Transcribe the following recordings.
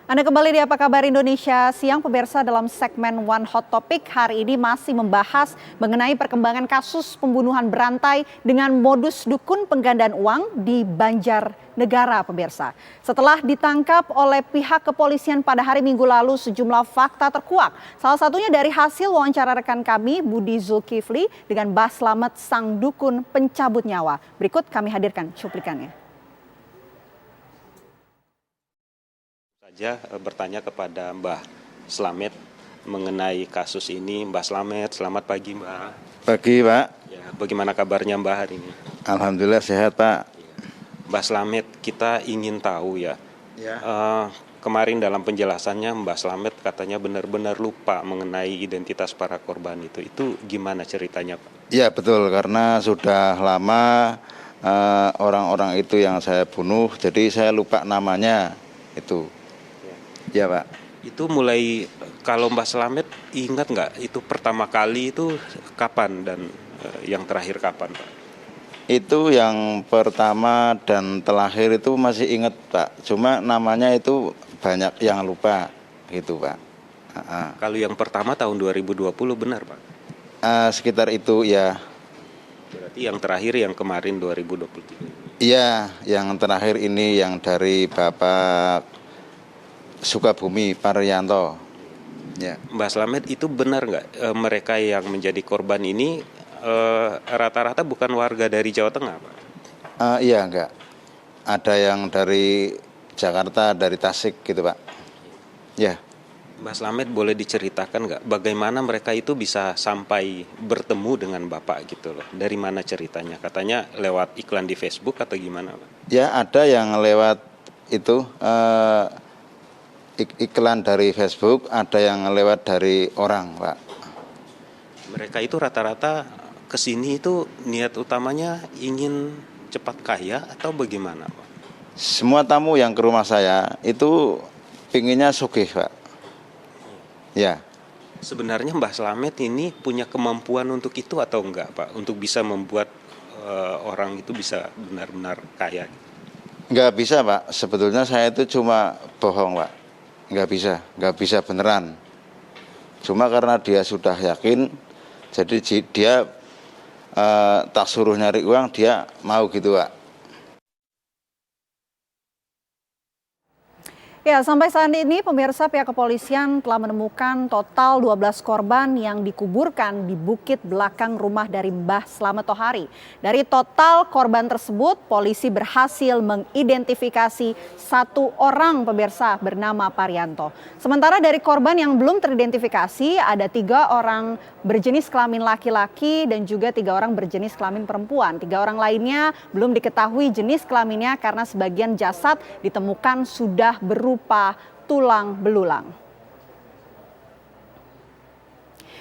Anda kembali di Apa Kabar Indonesia Siang, pemirsa. Dalam segmen One Hot Topic hari ini masih membahas mengenai perkembangan kasus pembunuhan berantai dengan modus dukun penggandaan uang di Banjarnegara, pemirsa. Setelah ditangkap oleh pihak kepolisian pada hari Minggu lalu, sejumlah fakta terkuak. Salah satunya dari hasil wawancara rekan kami, Budi Zulkifli, dengan Mbah Slamet, sang dukun pencabut nyawa. Berikut kami hadirkan cuplikannya. Saja bertanya kepada Mbah Slamet mengenai kasus ini. Mbah Slamet, selamat pagi, Mbah. Pagi, Pak. Ya, bagaimana kabarnya Mbah hari ini? Alhamdulillah sehat, Pak. Mbah Slamet, kita ingin tahu ya. Kemarin dalam penjelasannya Mbah Slamet katanya benar-benar lupa mengenai identitas para korban itu. Itu gimana ceritanya, Pak? Ya, betul, karena sudah lama orang-orang itu yang saya bunuh, jadi saya lupa namanya itu. Ya, Pak. Itu mulai, kalau Mbah Slamet ingat nggak itu pertama kali itu kapan dan yang terakhir kapan, Pak? Itu yang pertama dan terakhir itu masih ingat, Pak. Cuma namanya itu banyak yang lupa gitu, Pak. Kalau yang pertama tahun 2020 benar, Pak? Sekitar itu ya. Berarti yang terakhir yang kemarin 2023. Iya, yang terakhir ini yang dari Bapak Sukabumi Parianto. Ya. Mbak Slamet, itu benar nggak mereka yang menjadi korban ini rata-rata bukan warga dari Jawa Tengah, Pak? Iya, enggak. Ada yang dari Jakarta, dari Tasik gitu, Pak. Ya. Mbak Slamet, boleh diceritakan nggak bagaimana mereka itu bisa sampai bertemu dengan Bapak gitu loh? Dari mana ceritanya? Katanya lewat iklan di Facebook atau gimana, Pak? Ya, ada yang lewat itu iklan dari Facebook, ada yang lewat dari orang, Pak. Mereka itu rata-rata kesini itu niat utamanya ingin cepat kaya atau bagaimana, Pak? Semua tamu yang ke rumah saya itu pinginnya sugih, Pak. Ya. Sebenarnya Mbah Slamet ini punya kemampuan untuk itu atau enggak, Pak? Untuk bisa membuat orang itu bisa benar-benar kaya? Enggak bisa, Pak. Sebetulnya saya itu cuma bohong, Pak. Enggak bisa beneran. Cuma karena dia sudah yakin, jadi dia tak suruh nyari uang, dia mau gitu, Pak. Ya, sampai saat ini pemirsa, pihak kepolisian telah menemukan total 12 korban yang dikuburkan di bukit belakang rumah dari Mbah Slamet Tohari. Dari total korban tersebut, polisi berhasil mengidentifikasi satu orang, pemirsa, bernama Parianto. Sementara dari korban yang belum teridentifikasi, ada 3 orang berjenis kelamin laki-laki dan juga 3 orang berjenis kelamin perempuan. 3 orang lainnya belum diketahui jenis kelaminnya karena sebagian jasad ditemukan sudah berupa tulang belulang.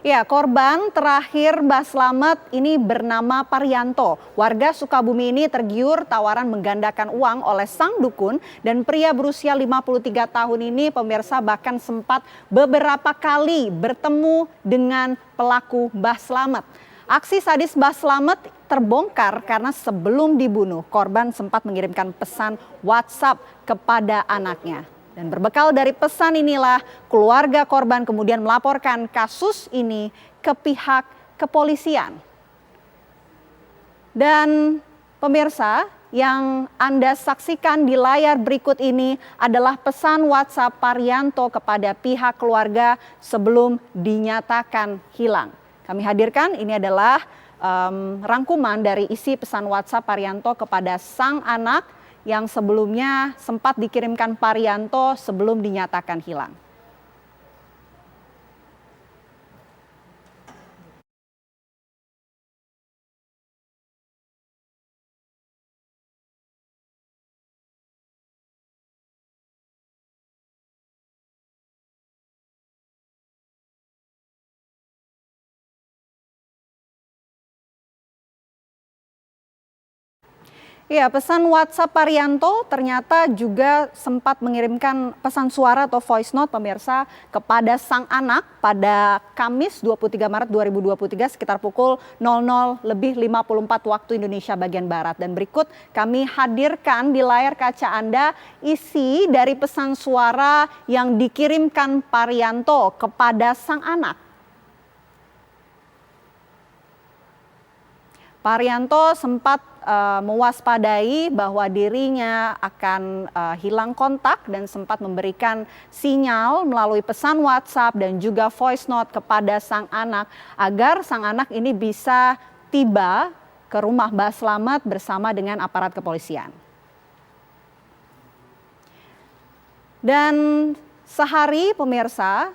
Ya, korban terakhir Mbah Slamet ini bernama Parianto. Warga Sukabumi ini tergiur tawaran menggandakan uang oleh sang dukun, dan pria berusia 53 tahun ini, pemirsa, bahkan sempat beberapa kali bertemu dengan pelaku Mbah Slamet. Aksi sadis Mbah Slamet terbongkar karena sebelum dibunuh, korban sempat mengirimkan pesan WhatsApp kepada anaknya. Dan berbekal dari pesan inilah keluarga korban kemudian melaporkan kasus ini ke pihak kepolisian. Dan pemirsa, yang Anda saksikan di layar berikut ini adalah pesan WhatsApp Parianto kepada pihak keluarga sebelum dinyatakan hilang. Kami hadirkan, ini adalah rangkuman dari isi pesan WhatsApp Parianto kepada sang anak yang sebelumnya sempat dikirimkan Parianto sebelum dinyatakan hilang. Ya, pesan WhatsApp Parianto ternyata juga sempat mengirimkan pesan suara atau voice note pemirsa kepada sang anak pada Kamis 23 Maret 2023 sekitar pukul 00:54 waktu Indonesia bagian Barat. Dan berikut kami hadirkan di layar kaca Anda isi dari pesan suara yang dikirimkan Parianto kepada sang anak. Parianto sempat mewaspadai bahwa dirinya akan hilang kontak dan sempat memberikan sinyal melalui pesan WhatsApp dan juga voice note kepada sang anak agar sang anak ini bisa tiba ke rumah Mbah Slamet bersama dengan aparat kepolisian. Dan sehari pemirsa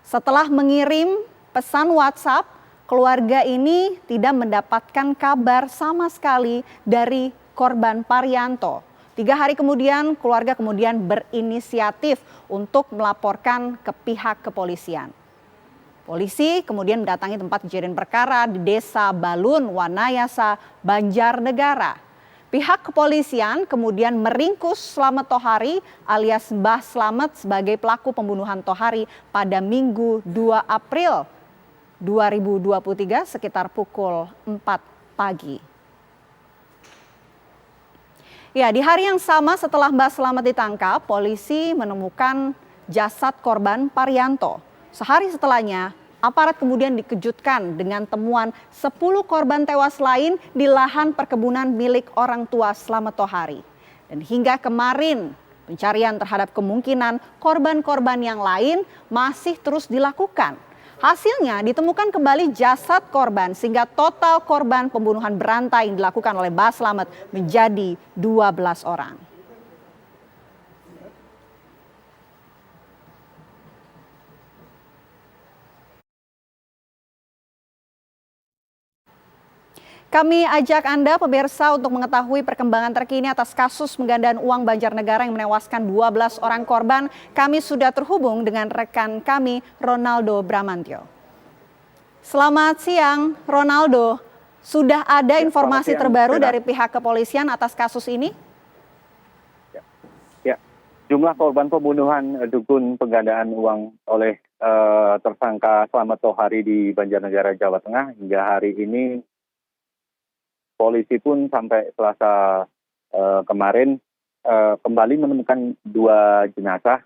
setelah mengirim pesan WhatsApp, keluarga ini tidak mendapatkan kabar sama sekali dari korban Parianto. 3 hari kemudian, keluarga kemudian berinisiatif untuk melaporkan ke pihak kepolisian. Polisi kemudian mendatangi tempat kejadian perkara di Desa Balun, Wanayasa, Banjarnegara. Pihak kepolisian kemudian meringkus Slamet Tohari alias Mbah Slamet sebagai pelaku pembunuhan Tohari pada Minggu 2 April 2023 sekitar pukul 4 pagi. Ya, di hari yang sama setelah Mbah Slamet ditangkap, polisi menemukan jasad korban Parianto. Sehari setelahnya, aparat kemudian dikejutkan dengan temuan 10 korban tewas lain di lahan perkebunan milik orang tua Slamet Tohari. Dan hingga kemarin, pencarian terhadap kemungkinan korban-korban yang lain masih terus dilakukan. Hasilnya ditemukan kembali jasad korban sehingga total korban pembunuhan berantai yang dilakukan oleh Mbah Slamet menjadi 12 orang. Kami ajak Anda pemirsa untuk mengetahui perkembangan terkini atas kasus penggandaan uang Banjarnegara yang menewaskan 12 orang korban. Kami sudah terhubung dengan rekan kami Ronaldo Bramantyo. Selamat siang Ronaldo, sudah ada informasi terbaru dari pihak kepolisian atas kasus ini? Ya, jumlah korban pembunuhan dukun penggandaan uang oleh tersangka Slamet Tohari di Banjarnegara, Jawa Tengah hingga hari ini polisi pun sampai Selasa kemarin kembali menemukan 2 jenazah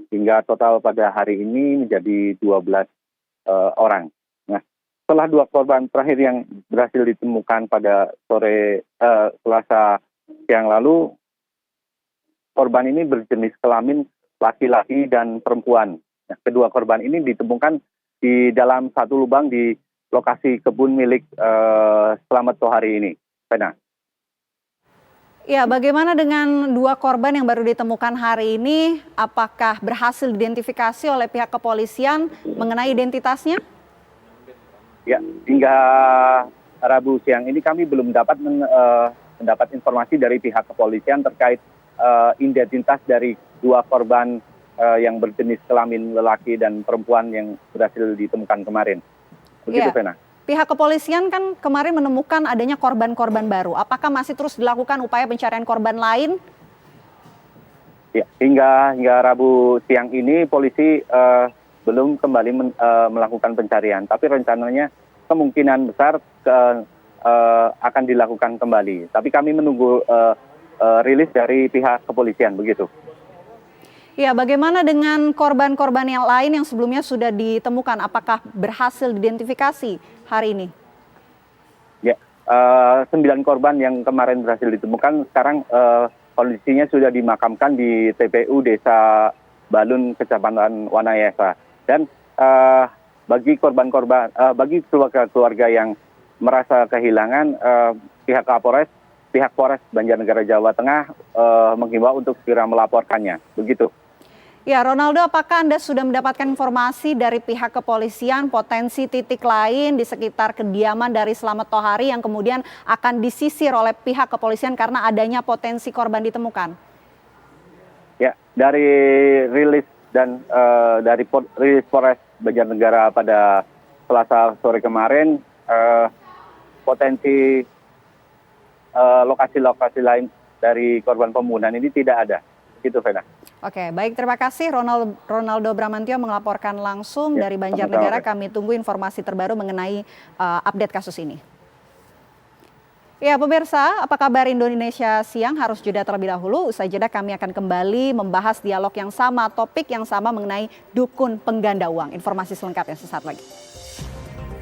hingga total pada hari ini menjadi 12 orang. Nah, setelah 2 korban terakhir yang berhasil ditemukan pada sore Selasa siang lalu, korban ini berjenis kelamin laki-laki dan perempuan. Nah, kedua korban ini ditemukan di dalam satu lubang di lokasi kebun milik Slamet Tohari ini. Pena. Ya, bagaimana dengan 2 korban yang baru ditemukan hari ini? Apakah berhasil diidentifikasi oleh pihak kepolisian mengenai identitasnya? Ya, hingga Rabu siang ini kami belum dapat mendapat informasi dari pihak kepolisian terkait identitas dari 2 korban yang berjenis kelamin lelaki dan perempuan yang berhasil ditemukan kemarin. Begitu, Vena. Pihak kepolisian kan kemarin menemukan adanya korban-korban baru. Apakah masih terus dilakukan upaya pencarian korban lain? Ya, hingga Rabu siang ini polisi belum kembali melakukan pencarian, tapi rencananya kemungkinan besar akan dilakukan kembali. Tapi kami menunggu rilis dari pihak kepolisian, begitu. Ya, bagaimana dengan korban-korban yang lain yang sebelumnya sudah ditemukan? Apakah berhasil diidentifikasi hari ini? Ya, 9 korban yang kemarin berhasil ditemukan, sekarang kondisinya sudah dimakamkan di TPU Desa Balun, Kecamatan Wanayasa. Dan bagi bagi keluarga yang merasa kehilangan, pihak Polres Banjarnegara, Jawa Tengah menghimbau untuk segera melaporkannya. Begitu. Ya, Ronaldo, apakah Anda sudah mendapatkan informasi dari pihak kepolisian potensi titik lain di sekitar kediaman dari Slamet Tohari yang kemudian akan disisir oleh pihak kepolisian karena adanya potensi korban ditemukan? Ya, dari rilis dan dari rilis Polres Banjarnegara pada Selasa sore kemarin, potensi lokasi-lokasi lain dari korban pembunuhan ini tidak ada. Gitu, Vena. Oke, baik, terima kasih Ronaldo Bramantio melaporkan langsung dari Banjarnegara. Kami tunggu informasi terbaru mengenai update kasus ini. Ya pemirsa, apa kabar Indonesia Siang? Harus jeda terlebih dahulu. Usai jeda kami akan kembali membahas dialog yang sama, topik yang sama mengenai dukun pengganda uang. Informasi selengkapnya sesaat lagi.